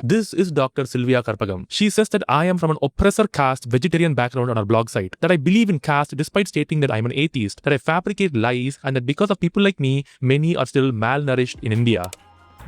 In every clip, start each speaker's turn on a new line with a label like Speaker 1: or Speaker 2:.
Speaker 1: This is Dr. Sylvia Karpagam. She says that I am from an oppressor caste vegetarian background on her blog site, that I believe in caste despite stating that I'm an atheist, that I fabricate lies, and that because of people like me, many are still malnourished in India.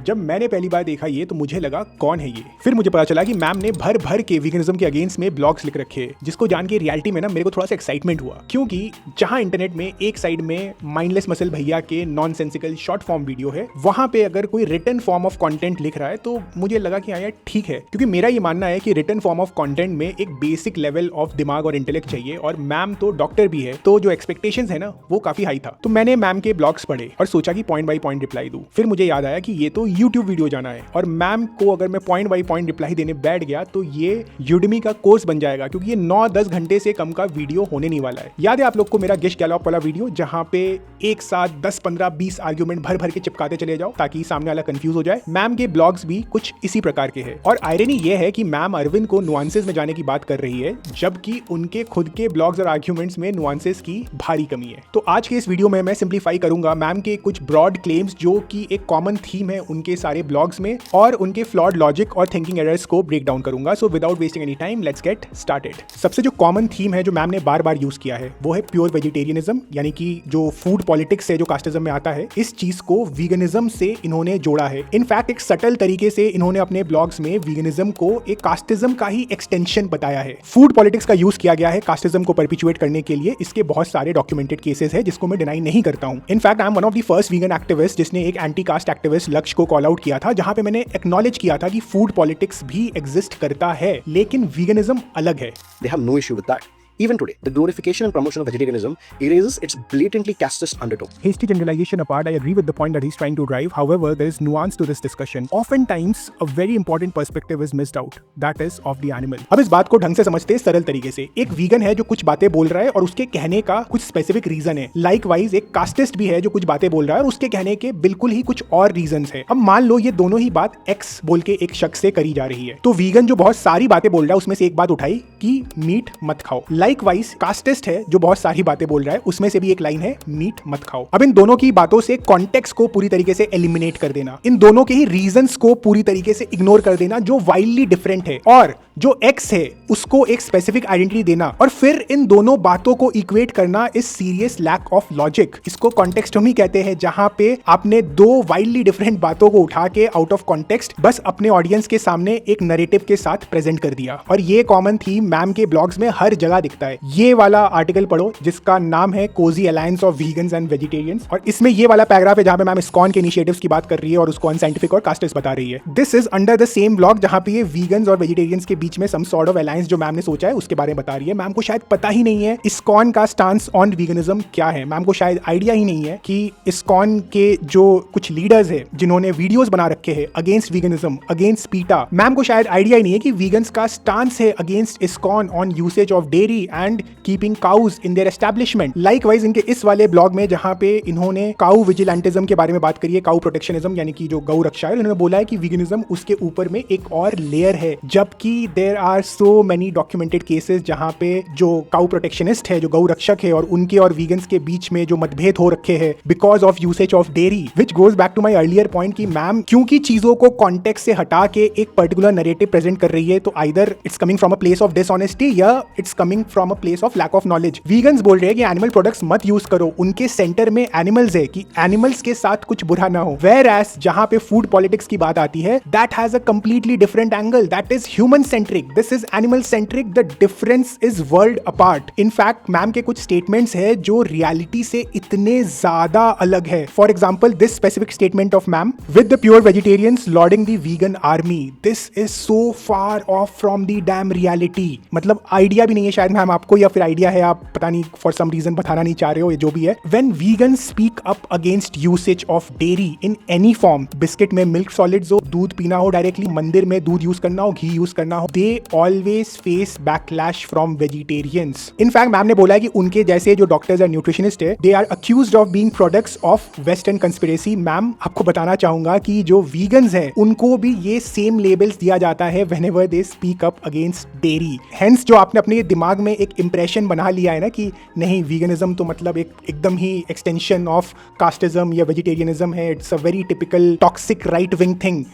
Speaker 2: जब मैंने पहली बार देखा ये तो मुझे लगा कौन है ये। फिर मुझे पता चला कि मैम ने भर भर के वीगनिज्म के अगेंस्ट में ब्लॉग्स लिख रखे हैं, जिसको जान के रियलिटी में ना मेरे को थोड़ा सा एक्साइटमेंट हुआ, क्योंकि जहां इंटरनेट में एक साइड में माइंडलेस मसल भैया के नॉनसेंसिकल शॉर्ट फॉर्म वीडियो है, वहां पे अगर कोई रिटन फॉर्म ऑफ कंटेंट लिख रहा है तो मुझे लगा कि हाँ यार ठीक है, क्योंकि मेरा ये मानना है कि रिटन फॉर्म ऑफ कंटेंट में एक बेसिक लेवल ऑफ दिमाग और इंटेलेक्ट चाहिए, और मैम तो डॉक्टर भी है, तो जो एक्सपेक्टेशंस है ना वो काफी हाई था। तो मैंने मैम के ब्लॉग्स पढ़े और सोचा कि पॉइंट बाई पॉइंट रिप्लाई दूं। फिर मुझे याद आया कि ये तो यूट्यूब वीडियो जाना है, और मैम को अगर मैं पॉइंट बाई पॉइंट रिप्लाई देने बैठ गया तो ये यूडेमी का कोर्स बन जाएगा, क्योंकि ये 9-10 घंटे से कम का वीडियो होने नहीं वाला है। याद है आप लोग को मेरा गिश गैलॉप वाला वीडियो, जहां पे एक साथ 10, 15, 20 आर्ग्यूमेंट भर भर के चिपकाते चले जाओ ताकि सामने वाला कंफ्यूज हो जाए। मैम के ब्लॉग्स भी कुछ इसी प्रकार के हैं, और आयरनी ये है कि मैम अरविंद को नुआंसेस में जाने की बात कर रही है, जबकि उनके खुद के ब्लॉग्स और आर्ग्यूमेंट्स में नुआंसेस की भारी कमी है। तो आज के इस वीडियो में मैं सिंप्लीफाई करूंगा मैम के कुछ ब्रॉड क्लेम्स, जो कि एक कॉमन थीम है उनके सारे ब्लॉग्स में, और उनके फ्लॉड लॉजिक और थिंकिंग एरर्स को ब्रेक डाउन करूंगा। So without wasting any time let's get started. सबसे जो कॉमन थीम है जो मैम ने बार बार यूज किया है वो है प्योर वेजिटेरियनिज्म, यानी कि जो फूड पॉलिटिक्स है जो कास्टिज्म में आता है, इस चीज को वीगनिज्म से इन्होंने जोड़ा है। इनफैक्ट एक सटल तरीके से इन्होंने अपने ब्लॉग्स में वीगनिज्म को एक कास्टिज्म का ही एक्सटेंशन बताया है। फूड पॉलिटिक्स का यूज किया गया है कास्टिज्म को परपिचुएट करने के लिए। इसके बहुत सारे डॉक्यूमेंटेड केसेस है जिसको मैं डिनाई नहीं करता हूं। In fact I am one of the first vegan activist जिसने एक एंटी कास्ट एक्टिविस्ट लक्ष्य को कॉल आउट किया था, जहां पे मैंने एक्नॉलेज किया था कि फूड पॉलिटिक्स भी एग्जिस्ट करता है, लेकिन वीगनिज्म अलग है।
Speaker 3: They have no issue with that. Even today, the glorification and promotion of vegetarianism erases its blatantly casteist undertone.
Speaker 2: Hasty generalization apart, I agree with the point that he's trying to drive. However, there is nuance to this discussion. Oftentimes, a very important perspective is missed out. That is of the animal. अब इस बात को ढंग से समझते हैं सरल तरीके से। एक वीगन है जो कुछ बातें बोल रहा है और उसके कहने का कुछ स्पेसिफिक रीजन है। लाइकवाइज एक कास्टिस्ट भी है जो कुछ बातें बोल रहा है और उसके कहने के बिल्कुल ही कुछ और रीजंस है। अब मान लो ये दोनों ही बात एक्स बोल के एक शख्स से करी जा रही है, तो वीगन जो बहुत सारी बातें बोल रहा है उसमें से एक बात उठाई कि मीट मत खाओ। लाइकवाइज कास्टिस्ट है जो बहुत सारी बातें बोल रहा है, उसमें से भी एक लाइन है मीट मत खाओ। अब इन दोनों की बातों से कॉन्टेक्स्ट को पूरी तरीके से एलिमिनेट कर देना, इन दोनों के ही रीजंस को पूरी तरीके से इग्नोर कर देना जो वाइल्डली डिफरेंट है, और जो एक्स है उसको एक स्पेसिफिक आइडेंटिटी देना, और फिर इन दोनों बातों को इक्वेट करना इस सीरियस लैक ऑफ लॉजिक। इसको कॉन्टेक्स्टोमी कहते हैं, जहां पे आपने दो वाइल्डली डिफरेंट बातों को उठा के आउट ऑफ कॉन्टेक्स्ट बस अपने ऑडियंस के सामने एक नैरेटिव के साथ प्रेजेंट कर दिया। और ये कॉमन थीम मैम के ब्लॉग्स में हर जगह दिखता है। ये वाला आर्टिकल पढ़ो जिसका नाम है cozy alliance of vegans and vegetarians, और इसमें ये वाला पैराग्राफ है जहां पे मैम इस्कॉन के इनिशिएटिव्स की बात कर रही है और उसको अनसाइंटिफिक और कास्टिस्ट बता रही है। This is under the same blog जहां पे ये वीगन्स और वेजिटेरियंस के बीच में सम सॉर्ट ऑफ अलायंस जो मैम ने सोचा है उसके बारे में बता रही है। मैम को शायद पता ही नहीं है इस्कॉन का स्टांस ऑन वीगनिज्म क्या है। मैम को शायद आइडिया ही नहीं है कि इस्कॉन के जो कुछ लीडर्स है जिन्होंने वीडियोस बना रखे हैं अगेंस्ट वीगनिज्म, अगेंस्ट पीटा, मैम को शायद आइडिया ही नहीं है कि वीगन्स का स्टांस है against ISKCON on usage of dairy and keeping cows in their establishment. Likewise इनके इस वाले ब्लॉग में जहां पे इन्होंने काउ विजिलेंटिज्म के बारे में बात करी है, काउ प्रोटेक्शनिज्म यानी कि जो गौ रक्षा है, इन्होंने बोला है कि वीगनिज्म उसके ऊपर में एक और लेयर है, जबकि there are so many documented cases जहां पे जो काउ प्रोटेक्शनिस्ट है, जो गौ रक्षक है, और उनके और वीगन्स के बीच में जो मतभेद हो रखे हैं because of usage of dairy, which goes back to my earlier point कि मैम क्योंकि चीजों को कॉन्टेक्स्ट से हटा के एक पर्टिकुलर नैरेटिव प्रेजेंट कर रही है, तो either it's coming from a place of dishonesty या it's coming from a place of lack of knowledge. Vegans बोल रहे हैं कि एनिमल प्रोडक्ट्स मत यूज करो, उनके सेंटर में एनिमल्स है कि एनिमल्स के साथ कुछ बुरा ना हो। वेयर एज जहां पे फूड पॉलिटिक्स की बात आती है, that has a completely different angle, that is human centric, this is animal centric, the difference is world apart. In fact ma'am के कुछ स्टेटमेंट्स है जो रियलिटी से इतने ज्यादा अलग है। For example this specific statement of ma'am, with the pure vegetarians lording the vegan army, this is so far of from the dam reality. मतलब आइडिया भी नहीं है शायद मैम आपको, या फिर आइडिया है आप पता नहीं फॉर सम रीजन बताना नहीं चाह रहे हो, ये जो भी है। When vegans speak up against usage of dairy in any form, biscuit में मिल्क सॉलिड्स हो, दूध पीना हो डायरेक्टली, मंदिर में दूध यूज करना हो, घी यूज करना हो, they always face backlash from vegetarians. In fact ma'am ने बोला है कि उनके जैसे जो डॉक्टर्स और न्यूट्रिशनिस्ट है, they are accused of being products of western conspiracy. Ma'am आपको बताना चाहूंगा कि जो वीगन्स है उनको भी ये सेम लेबल्स दिया जाता है whenever they speak up against dairy. Hence जो आपने अपने दिमाग में एक इंप्रेशन बना लिया है ना कि नहीं वीगनिज्म तो मतलब एक एकदम ही एक्सटेंशन ऑफ कास्टिज्म या वेजिटेरियनिज्म है, it's a very typical toxic right wing thing.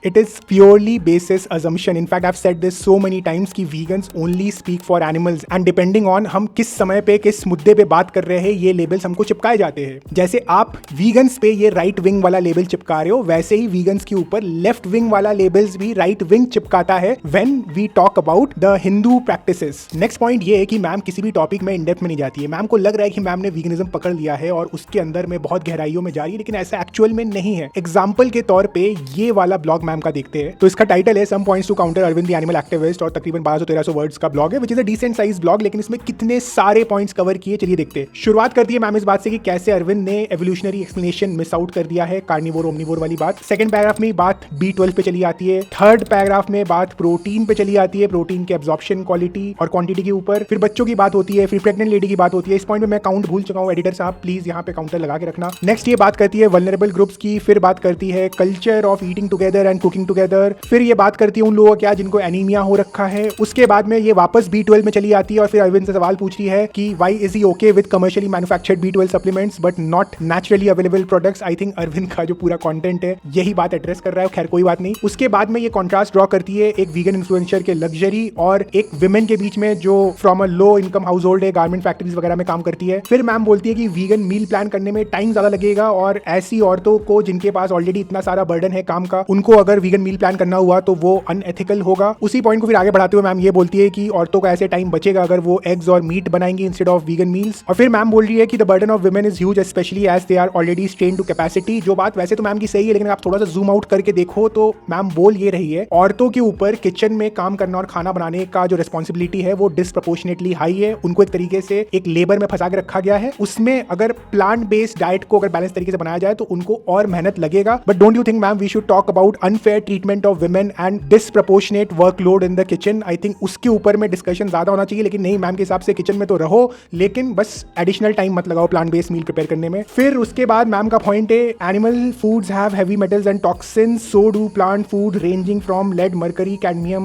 Speaker 2: It is purely basis assumption. In fact, I've said this so many times कि vegans only speak for animals and depending on हम किस समय पे किस मुद्दे पे बात कर रहे हैं ये लेबल्स हमको चिपकाए जाते हैं. जैसे आप vegans पे ये राइट विंग वाला लेबल चिपका रहे हो वैसे ही vegans के ऊपर लेफ्ट विंग वाला लेबल्स भी राइट विंग चिपकाता है when we talk about the Hindu practices. Next point ये है कि मैम किसी भी टॉपिक में इन डेप्थ में नहीं जाती है. मैम को लग रहा है कि मैम ने वीगनिज्म पकड़ लिया है और उसके अंदर में बहुत गहराइयों में जा रही है, लेकिन ऐसा एक्चुअल में नहीं है. एग्जाम्पल के तौर पे ये वाला ब्लॉग मैम का देखते हैं. तो इसका टाइटल है some points to counter Arvind the animal activist और तकरीबन 1200-1300 वर्ड्स का ब्लॉग है which is a decent size blog. लेकिन इसमें कितने सारे पॉइंट्स कवर किए चलिए देखते हैं. शुरुआत करती है मैम इस बात से कि कैसे अरविंद ने एवोल्यूशनरी एक्सप्लेनेशन मिस आउट कर दिया है, कार्निवोर ओमनिवोर वाली बात. सेकंड पैराग्राफ में बात B12 पे चली आती है. थर्ड पैराग्राफ में बात प्रोटीन पे चली आती है, प्रोटीन के एब्जॉर्प्शन क्वालिटी और क्वांटिटी के ऊपर. फिर बच्चों की बात होती है, फिर प्रेग्नेंट लेडी की बात होती है. इस पॉइंट में मैं काउंट भूल चुका हूं, एडिटर साहब प्लीज यहाँ पे काउंटर लगा के रखना. नेक्स्ट ये बात करती है वल्नरेबल ग्रुप्स की, फिर बात करती है culture of eating together and cooking together. फिर ये बात करती है उन लोगों क्या जिनको एनीमिया हो रखा है. उसके बाद में ये वापस B12 में चली आती है और फिर अरविंद से सवाल पूछ रही है कि why is he okay with commercially manufactured B12 supplements but not naturally available products. I think Arvind का जो पूरा कंटेंट है यही बात एड्रेस कर रहा है. खैर कोई बात नहीं. उसके बाद में ये कॉन्ट्रास्ट ड्रॉ करती है एक वीगन इन्फ्लुएंसर के लग्जरी और एक विमेन के बीच में जो from a low income house hold है, गारमेंट फैक्ट्रीज वगैरह में काम करती है. फिर मैम बोलती है कि वीगन मील प्लान करने में टाइम ज्यादा लगेगा और ऐसी औरतों को जिनके पास ऑलरेडी इतना सारा बर्डन है काम का, उनको अगर वीगन मील प्लान करना हुआ तो वो अनएथिकल होगा. उसी पॉइंट को फिर आगे बढ़ाते हुए मैम ये बोलती है कि औरतों का ऐसे टाइम बचेगा अगर वो एग्स और मीट बनाएंगी इंस्टेड ऑफ वीगन मील्स. और फिर मैम बोल रही है कि the burden of women is huge especially as they are already strain to capacity. जो बात वैसे तो मैम की सही है, लेकिन आप थोड़ा सा जूम आउट करके देखो तो मैम बोल ये रही है औरतों के ऊपर किचन में काम करना और खाना बनाने का जो रिस्पॉन्सिबिलिटी है वो डिस्प्रपोर्शनेटली हाई है. उनको एक तरीके से एक लेबर में फंसा के रखा गया है. उसमें अगर प्लांट बेस्ड डाइट को अगर बैलेंस तरीके से बनाया जाए तो उनको और मेहनत लगेगा. But don't you think ma'am we should talk about unfair treatment of women and disproportionate workload in the kitchen. I think उसके ऊपर में डिस्कशन ज्यादा होना चाहिए. लेकिन नहीं, मैम के हिसाब से किचन में तो रहो लेकिन बस एडिशनल टाइम मत लगाओ प्लांट बेस्ड मील प्रिपेयर करने में. फिर उसके बाद मैम का पॉइंट है animal foods have heavy metals and toxins, so do plant food ranging from lead, mercury, cadmium.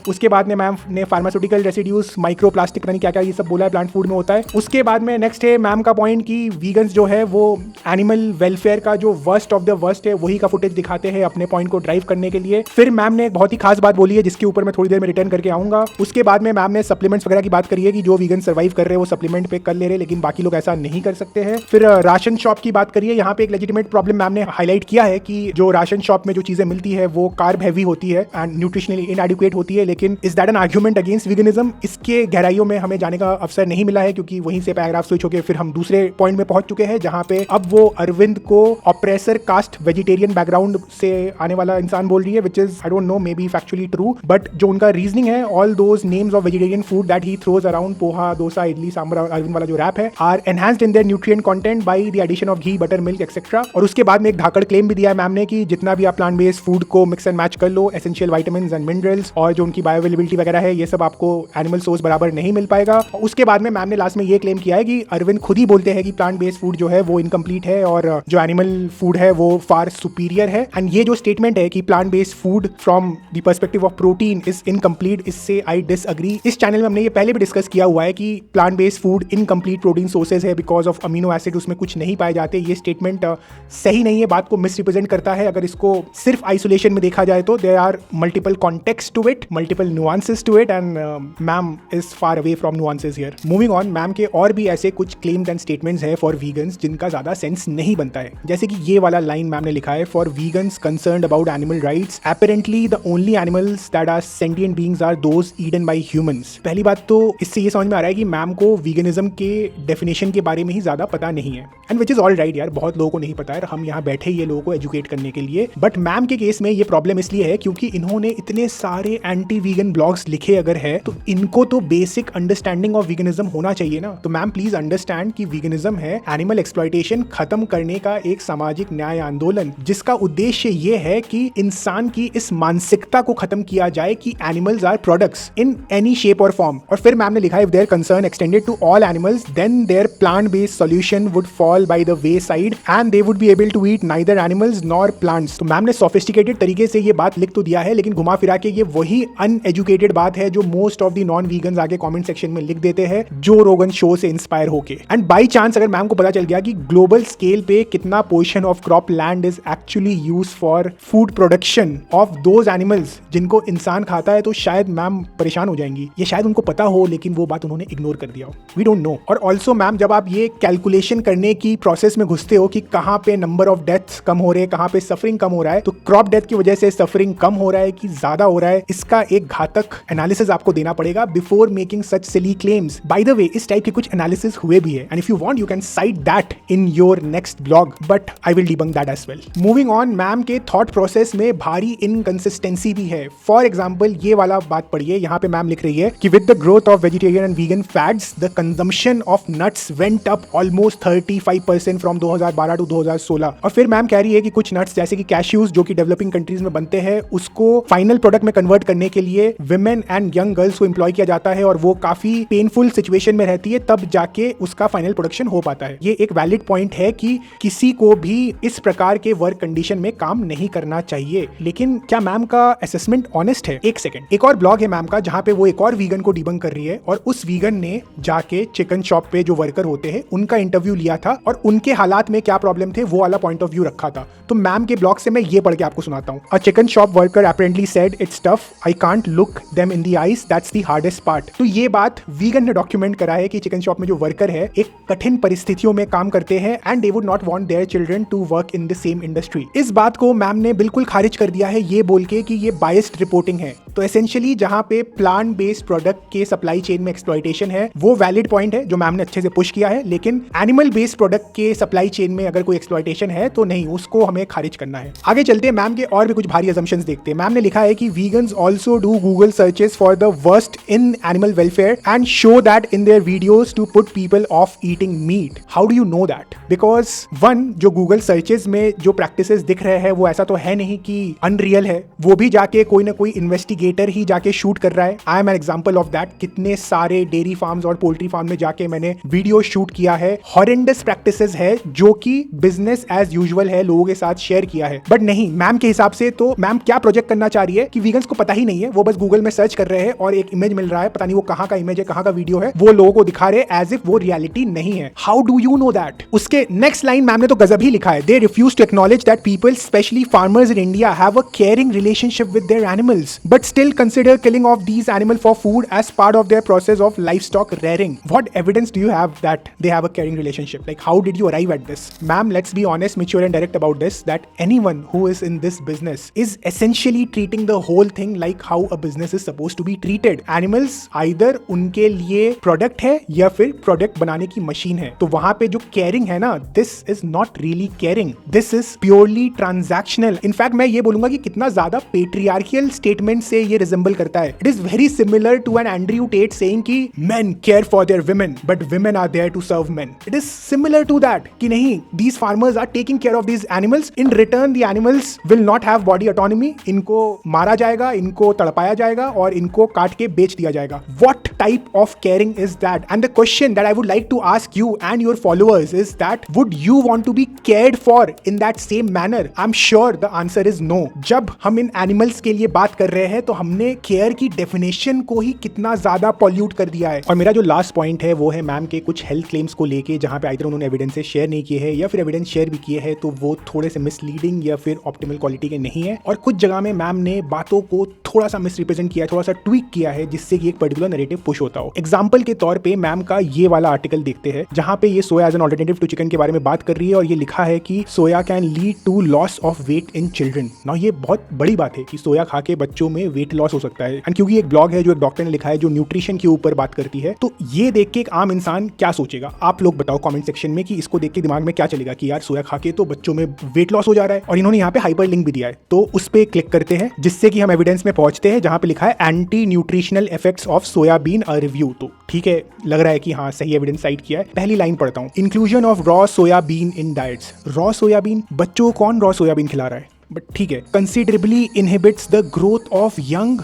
Speaker 2: उसके बाद में मैम ने फार्मास्यूटिकल रेसिड्यूज, माइक्रोप्लास्टिक पता नहीं क्या क्या ये सब बोला है प्लांट फूड में होता है. उसके बाद में नेक्स्ट है मैम का पॉइंट कि वीगन्स जो है वो एनिमल वेलफेयर का जो वर्स्ट ऑफ द वर्स्ट है वही का फुटेज दिखाते हैं अपने पॉइंट को ड्राइव करने के लिए. फिर मैम ने एक बहुत ही खास बात बोली है जिसके ऊपर मैं थोड़ी देर में रिटर्न करके आऊंगा. उसके बाद में मैम ने सप्लीमेंट्स वगैरह की बात करी है कि जो वीगन सर्वाइव कर रहे हैं वो सप्लीमेंट पे कर ले रहे लेकिन बाकी लोग ऐसा नहीं कर सकते हैं. फिर राशन शॉप की बात करिए. यहाँ पे एक लेजिटिमेट प्रॉब्लम मैम ने हाईलाइट किया है कि जो राशन शॉप में जो चीजें मिलती है वो कार्ब हैवी होती है एंड न्यूट्रिशनली इनएडिक्वेट होती है. लेकिन is that an argument against veganism? इसके गहराइयों में हमें जाने का अवसर नहीं मिला है क्योंकि वहीं से पैराग्राफ स्विच होकर फिर हम दूसरे पॉइंट में पहुंच चुके हैं जहां पे अब वो अरविंद को ऑप्रेसर कास्ट वेजिटेरियन बैकग्राउंड से आने वाला इंसान बोल रही है which is I don't know may be factually true. But जो उनका रीजनिंग है all those names of vegetarian food that he throws around, poha, dosa, idli, sambar, Arvind वाला जो रैप है, are enhanced in their nutrient content by the addition of ghee, butter, milk etcetera. और उसके बाद में एक धाकड़ क्लेम भी दिया है मैम ने कि जितना भी आप प्लांट बेस्ड फूड को मिक्स एंड मैच कर लो, एसेंशियल विटामिन्स एंड मिनरल्स और जो उनकी बायोअवेलेबिलिटी वगैरह है ये सब आपको एनिमल सोर्स बराबर नहीं मिल पाएगा. उसके बाद में मैम ने लास्ट में ये क्लेम किया है कि अरविंद खुद ही बोलते हैं कि प्लांट बेस्ड फूड जो है वो इनकम्प्लीट है और जो एनिमल फूड है वो फार सुपीरियर है. एंड ये जो स्टेटमेंट है कि plant based food from the perspective of protein is incomplete, इससे आई डिसएग्री. इस चैनल में हमने ये पहले भी डिस्कस किया हुआ है कि plant based food incomplete protein sources है बिकॉज ऑफ अमीनो एसिड उसमें कुछ नहीं पाए जाते. ये स्टेटमेंट सही नहीं है, बात को मिसरिप्रेजेंट करता है. अगर इसको सिर्फ आइसोलेशन में देखा जाए तो there are multiple context to it, multiple nuances to it and ma'am is far away from nuances here. Moving on, ma'am के और भी ऐसे कुछ क्लेम्स एंड स्टेटमेंट्स है फॉर वीगन्स जिनका ज्यादा सेंस नहीं बनता है. जैसे कि ये वाला लाइन मैम ने लिखा है for vegans concerned about animal rights apparently the only animals that are sentient beings are those eaten by humans. पहली बात तो इससे ये समझ में आ रहा है कि मैम को वीगनिज्म के डेफिनेशन के बारे में ही ज्यादा पता नहीं है and which is all right यार, बहुत लोगों को नहीं पता है. हम यहाँ बैठे ये लोगों को एजुकेट करने के लिए. बट मैम के केस में ये प्रॉब्लम इसलिए है क्योंकि इन्होंने इतने सारे एंटी वीगन ब्लॉग्स लिखे अगर है तो इनको तो बेसिक अंडरस्टैंडिंग ऑफ वीगनिज्म होना चाहिए ना. तो मैम प्लीज अंडरस्टैंड कि वीगनिज्म है एनिमल एक्सप्लॉयटेशन खत्म करने का एक सामाजिक न्याय आंदोलन जिसका उद्देश्य ये है कि इंसान की इस मानसिकता को खत्म किया जाए कि animals are products in any shape or form. और फिर मैम ने लिखा if their concern extended to all animals then their plant based solution would fall by the way side and they would be able to eat neither animals nor plants. तो ma'am ने sophisticated तरीके से ये बात लिख तो दिया है लेकिन घुमा फिरा के ये वही अनएजुकेटेड बात है जो most of the non vegans आगे कमेंट सेक्शन में लिख देते हैं जो रोगन शो से इंस्पायर होके. एंड बाई चांस अगर मैम को पता चल गया कि ग्लोबल स्केल पे कितना portion of crop land is actually use for food food production of those animals जिनको इंसान खाता है, तो शायद मैम परेशान हो जाएंगी। ये शायद उनको पता हो लेकिन वो बात उन्होंने इग्नोर कर दिया हो, वी डोंट नो। और ऑल्सो मैम, जब आप ये कैलकुलेशन करने की प्रोसेस में घुसते हो कि कहाँ पे नंबर ऑफ डेथ्स कम हो रहे हैं, कहाँ पे सफरिंग कम हो रहा है, तो क्रॉप डेथ की वजह से सफरिंग कम हो रहा है कि ज्यादा हो रहा है, इसका एक घातक एनालिसिस आपको देना पड़ेगा before making such silly claims. By the way, इस टाइप के कुछ एनालिसिस हुए भी है, and if you want you can cite that in your next blog, but I will debunk that as well. Moving on, ma'am के thought process में भारी inconsistency भी है। फॉर एग्जाम्पल, ये वाला बात पढ़िए, यहाँ पे मैम लिख रही है कि with the growth of vegetarian and vegan fats the consumption of nuts went up almost 35% from 2012 to 2016। और फिर मैम कह रही है कि कुछ नट्स जैसे कि कैश्यूज जो कि डेवलपिंग कंट्रीज में बनते हैं, उसको फाइनल प्रोडक्ट में कन्वर्ट करने के लिए विमेन एंड यंग गर्ल्स को एम्प्लॉय किया जाता है और वो काफी पेनफुल सिचुएशन में रहती है, तब जाके उसका फाइनल प्रोडक्शन हो पाता है। ये एक वैलिड पॉइंट है कि किसी को भी इस प्रकार के वर्क कंडीशन में काम नहीं करना चाहिए। लेकिन क्या मैम का असेसमेंट ऑनेस्ट है? एक सेकंड, एक और ब्लॉग है मैम का जहां पे वो एक और वीगन को डिबंक कर रही है, और उस वीगन ने जाके चिकन शॉप पे जो वर्कर होते हैं उनका इंटरव्यू लिया था और उनके हालात में क्या प्रॉब्लम थे वो वाला पॉइंट ऑफ व्यू रखा था। तो मैम के ब्लॉग से मैं ये पढ़ के आपको सुनाता हूं। A chicken shop worker apparently said it's tough, I can't look them in the eyes, that's the hardest part। तो ये बात वीगन ने डॉक्यूमेंट करा है कि चिकन शॉप में जो वर्कर है एक कठिन परिस्थितियों में काम करते हैं and they would not want their children to work in the same industry. इस बात को मैम ने बिल्कुल खारिज कर दिया है ये बोल के कि ये बायस्ड रिपोर्टिंग है। तो एसेंशियली जहां पे प्लांट बेस्ड प्रोडक्ट के सप्लाई चेन में एक्सप्लॉइटेशन है वो वैलिड पॉइंट है जो मैम ने अच्छे से पुश किया है, लेकिन एनिमल बेस्ड प्रोडक्ट के सप्लाई चेन में अगर कोई एक्सप्लॉइटेशन है तो नहीं, उसको हमें खारिज करना है। आगे चलते हैं, मैम के और भी कुछ भारी असम्पशंस देखते हैं। मैम ने लिखा है कि vegans also do Google searches for the worst in animal welfare and show that in their videos to put people off eating meat. How do you know that? Because one, जो Google searches में जो practices दिख रहे हैं वो ऐसा तो है नहीं कि अनरियल है, वो भी जाके कोई ना कोई इन्वेस्टिगेटर ही जाके शूट कर रहा है। I am an example of that. कितने सारे डेयरी फार्म्स और पोल्ट्री फार्म में जाके मैंने वीडियो शूट किया है। हॉरेंडस प्रैक्टिसेस है जो कि बिजनेस एज यूजुअल है, लोगों के साथ शेयर किया है। बट नहीं, मैम के हिसाब से तो मैम क्या प्रोजेक्ट करना चाह रही है कि वीगन्स को पता ही नहीं है, वो बस गूगल में सर्च कर रहे हैं और एक इमेज मिल रहा है, पता नहीं वो कहां का इमेज है, कहां का वीडियो है, वो लोगों को दिखा रहे एज इफ वो रियलिटी नहीं है। How do you know that? उसके नेक्स्ट लाइन मैम ने तो गजब ही लिखा है। They refuse to acknowledge that people, especially farmers in India, have a caring relationship with their animals but still consider killing of these animals for food as part of their process of livestock rearing. What evidence do you have that they have a caring relationship? Like, how did you arrive at this? Ma'am, let's be honest, mature and direct about this, that anyone who is in this business is essentially treating the whole thing like how a business is supposed to be treated. Animals either उनके लिए product है या फिर product बनाने की machine है। तो वहां पे जो caring है ना, this is not really caring. This is purely transactional. In fact, मैं ये बोलूंगा कि कितना ज्यादा patriarchal statement से ये resemble करता है। It is very similar to an Andrew Tate saying कि men care for their women, but women are there to serve men. It is similar to that कि नहीं, these farmers are taking care of these animals. In return, the animals will not have body autonomy. इनको मारा जाएगा, इनको तड़पाया जाएगा और इनको काट के बेच दिया जाएगा। What type of caring is that? And the question that I would like to ask you and your followers is that would you want to be cared for in that same manner? I'm sure the answer is no. जब हम इन animals के लिए बात कर रहे हैं तो हमने केयर की डेफिनेशन को ही कितना ज्यादा पॉल्यूट कर दिया है। और मेरा जो लास्ट पॉइंट है वो है मैम के कुछ हेल्थ क्लेम्स को लेके, जहां पे आइदर उन्होंने एविडेंसेस शेयर नहीं किए हैं या फिर एविडेंस शेयर भी किए हैं तो वो थोड़े से मिसलीडिंग या फिर ऑप्टिमल क्वालिटी के नहीं है, और कुछ जगह में मैम ने बातों को थोड़ा सा मिसरिप्रेजेंट किया है, थोड़ा सा ट्वीक किया है जिससे कि एक पर्टिकुलर नैरेटिव पुश होता हो। एग्जांपल के तौर पे मैम का ये वाला आर्टिकल देखते हैं जहां पे ये soya as an alternative to chicken के बारे में बात कर रही है और ये लिखा है कि soya can lead to loss of weight in children. Now ये बहुत बड़ी बात है कि सोया खा के बच्चों में वेट लॉस हो सकता है, एंड क्योंकि एक ब्लॉग है जो एक डॉक्टर ने लिखा है जो न्यूट्रिशन के ऊपर बात करती है, तो ये देख के एक आम इंसान क्या सोचेगा? आप लोग बताओ कमेंट सेक्शन में कि इसको देख के दिमाग में क्या चलेगा कि यार सोया खा के तो बच्चों में वेट लॉस हो जा रहा है। और इन्होंने यहाँ पे हाइपर लिंक भी दिया है, तो उस पे क्लिक करते हैं जिससे कि हम एविडेंस में पहुंचते हैं जहां पे लिखा है anti nutritional effects of soybean a review. तो ठीक है, लग रहा है कि हाँ सही एविडेंस साइट किया है। पहली लाइन पढ़ता हूँ, inclusion of raw soybean in diets. Raw soybean, बच्चों को कौन रॉ सोयाबीन खिला रहा है? बट ठीक है, considerably inhibits the growth of young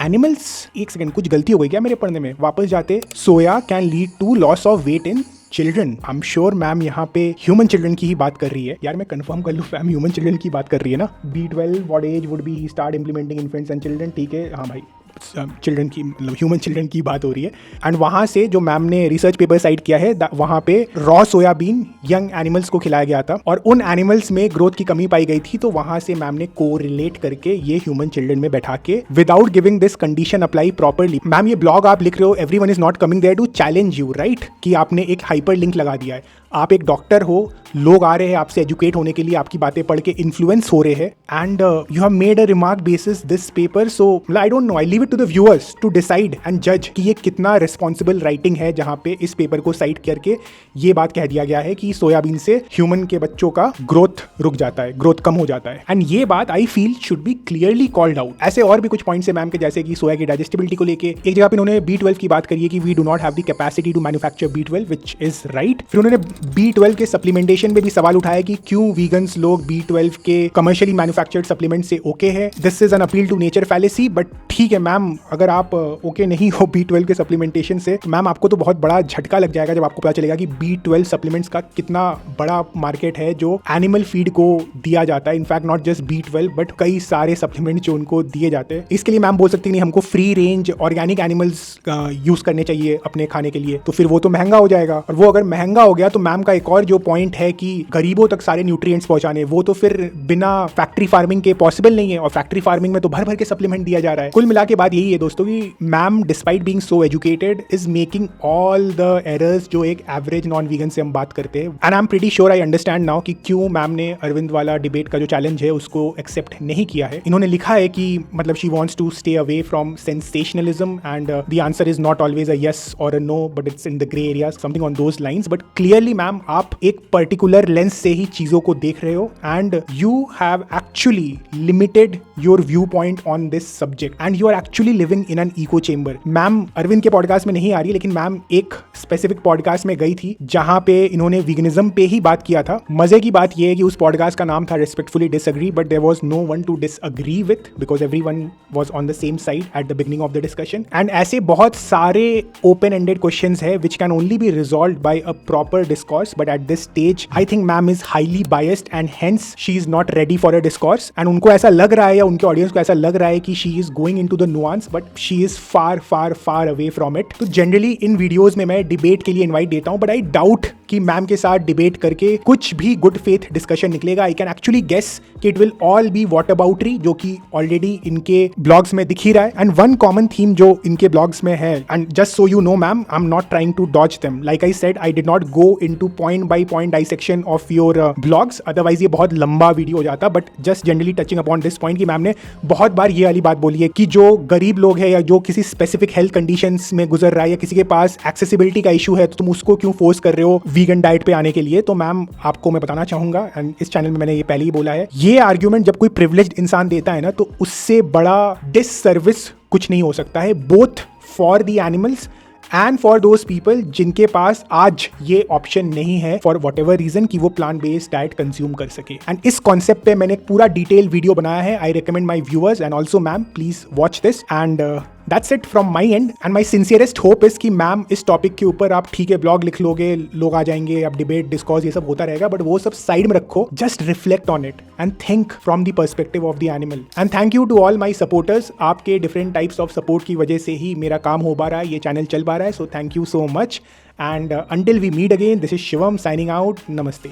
Speaker 2: animals. एक सेकंड, कुछ गलती हो गई क्या मेरे पढ़ने में? वापस जाते, soya can lead to loss of weight in children. I am sure ma'am यहाँ पे ह्यूमन चिल्ड्रन की ही बात कर रही है। यार मैं कंफर्म कर लूँ, मैम ह्यूमन चिल्ड्रन की बात कर रही है ना। B12 what as would be he start implementing infants and children. ठीक है, हाँ भाई चिल्ड्रन की, मतलब ह्यूमन चिल्ड्रन की बात हो रही है। एंड वहाँ से जो मैम ने रिसर्च पेपर साइट किया है, वहाँ पे रॉ सोयाबीन यंग एनिमल्स को खिलाया गया था और उन एनिमल्स में ग्रोथ की कमी पाई गई थी। तो वहाँ से मैम ने कोरिलेट करके ये ह्यूमन चिल्ड्रन में बैठा के without giving this condition apply properly. Ma'am ये ब्लॉग आप लिख रहे हो, everyone is not coming there to challenge you, right? कि आपने एक हाइपर लिंक लगा दिया है। आप एक डॉक्टर हो, लोग आ रहे हैं आपसे एजुकेट होने के लिए, आपकी बातें पढ़ के इन्फ्लुएंस हो रहे हैं, and you have made a remark basis this paper. So I don't know, I leave it to the viewers to decide and जज कि ये कितना रिस्पॉन्सिबल राइटिंग है, जहाँ पे इस पेपर को साइट करके ये बात कह दिया गया है कि सोयाबीन से ह्यूमन के बच्चों का ग्रोथ रुक जाता है, ग्रोथ कम हो जाता है। एंड ये बात I feel should be clearly called out. ऐसे और भी कुछ पॉइंट्स है मैम के, जैसे कि सोया की डाइजेस्टिबिलिटी को लेके एक जगह पे इन्होंने B12 की बात करी है कि we do not have the capacity to manufacture B12, which is right. फिर उन्होंने B12 के सप्लीमेंटेशन पे भी सवाल उठाया कि क्यों वीगन्स लोग B12 के कमर्शियली मैन्युफैक्चर्ड सप्लीमेंट से ओके है। This is an appeal to nature fallacy, but ठीक है मैम, अगर आप ओके नहीं हो B12 के सप्लीमेंटेशन से, मैम आपको तो बहुत बड़ा झटका लग जाएगा जब आपको पता चलेगा कि B12 सप्लीमेंट्स का कितना बड़ा मार्केट है जो एनिमल फीड को दिया जाता है। In fact not just B12 but कई सारे सप्लीमेंट जो उनको दिए जाते हैं। इसके लिए मैम बोल सकती नहीं, हमको free range organic animals use करने चाहिए अपने खाने के लिए, तो फिर वो तो महंगा हो जाएगा। और वो अगर महंगा हो गया तो मैम का एक और जो पॉइंट है कि गरीबों तक सारे न्यूट्रिएंट्स पहुंचाने, वो तो फिर बिना फैक्ट्री फार्मिंग के पॉसिबल नहीं है, और फैक्ट्री फार्मिंग में तो भर भर के सप्लीमेंट दिया जा रहा है। कुल मिला के बात यही है दोस्तों कि ma'am despite being so educated is making all the errors जो एक एवरेज नॉन वीगन से हम बात करते हैं। And I am pretty sure I understand now कि क्यों मैम ने अरविंद वाला डिबेट का जो चैलेंज है उसको एक्सेप्ट नहीं किया है। इन्होंने लिखा है कि मतलब she wants to stay away from sensationalism and the answer is not always a yes और a no, but it's in the grey area, something on those lines. But clearly ma'am आप एक पर्टिकुलर लेंस से ही चीजों को देख रहे हो, and you have actually limited your view point on this subject and you are actually living in an echo chamber. Ma'am Arvind के podcast में नहीं आ रही, लेकिन मैम एक स्पेसिफिक पॉडकास्ट में गई थी जहां पे इन्होंने वीगनिज्म पे ही बात किया था। मजे की बात यह है कि उस पॉडकास्ट का नाम था respectfully disagree, but there was no one to disagree with because everyone was on the same side at the beginning of the discussion. And ऐसे बहुत सारे ओपन एंडेड क्वेश्चंस है which can only be resolved by a proper discourse, but at this stage I think ma'am is highly biased and hence she is not ready for a discourse. And उनको ऐसा लग रहा है या उनके audience को ऐसा लग रहा है कि she is going into the nuance, but she is far far far away from it. तो जनरली इन वीडियोस में मैं डिबेट के लिए इनवाइट देता हूं, बट आई डाउट कि मैम के साथ डिबेट करके कुछ भी गुड फेथ डिस्कशन निकलेगा। आई कैन एक्चुअली गेस कि it will all be whataboutery, जो कि ऑलरेडी इनके ब्लॉग्स में दिख ही रहा है। एंड वन कॉमन थीम जो इनके ब्लॉग्स में है, and just so you know ma'am, I am not trying to dodge them. Like I said, I did not go into point by point dissection of your blogs, otherwise ये बहुत लंबा video हो जाता। But just generally touching upon this point कि ma'am ने बहुत बार ये वाली बात बोली है कि जो गरीब लोग है या जो किसी स्पेसिफिक हेल्थ कंडीशंस में गुजर रहा है या किसी के पास एक्सेसिबिलिटी का इशू है, तो तुम उसको क्यों फोर्स कर रहे हो वीगन डाइट पे आने के लिए। तो मैम आपको मैं बताना चाहूंगा, एंड इस चैनल में मैंने ये पहले ही बोला है, ये आर्ग्यूमेंट जब कोई प्रिविलेज्ड इंसान देता है ना, तो उससे बड़ा डिससर्विस कुछ नहीं हो सकता है, both for the animals and for those people जिनके पास आज ये ऑप्शन नहीं है फॉर वट एवर रीजन कि वो प्लांट बेस्ड डाइट कंज्यूम कर सके। एंड इस कॉन्सेप्ट पे मैंने एक पूरा डिटेल वीडियो बनाया है। I recommend my viewers and also ma'am please watch this, and that's it from my end. And my sincerest hope is कि मैम इस टॉपिक के ऊपर आप ठीक है ब्लॉग लिख लोगे, लोग आ जाएंगे, अब डिबेट डिस्कॉर्स ये सब होता रहेगा, बट वो सब साइड में रखो, just reflect on it and think from the perspective of the animal. And thank you to all my supporters, आपके डिफरेंट टाइप्स ऑफ सपोर्ट की वजह से ही मेरा काम हो पा रहा है, ये चैनल चल पा रहा है, so thank you so much. And until we meet again, this is Shivam signing out. Namaste.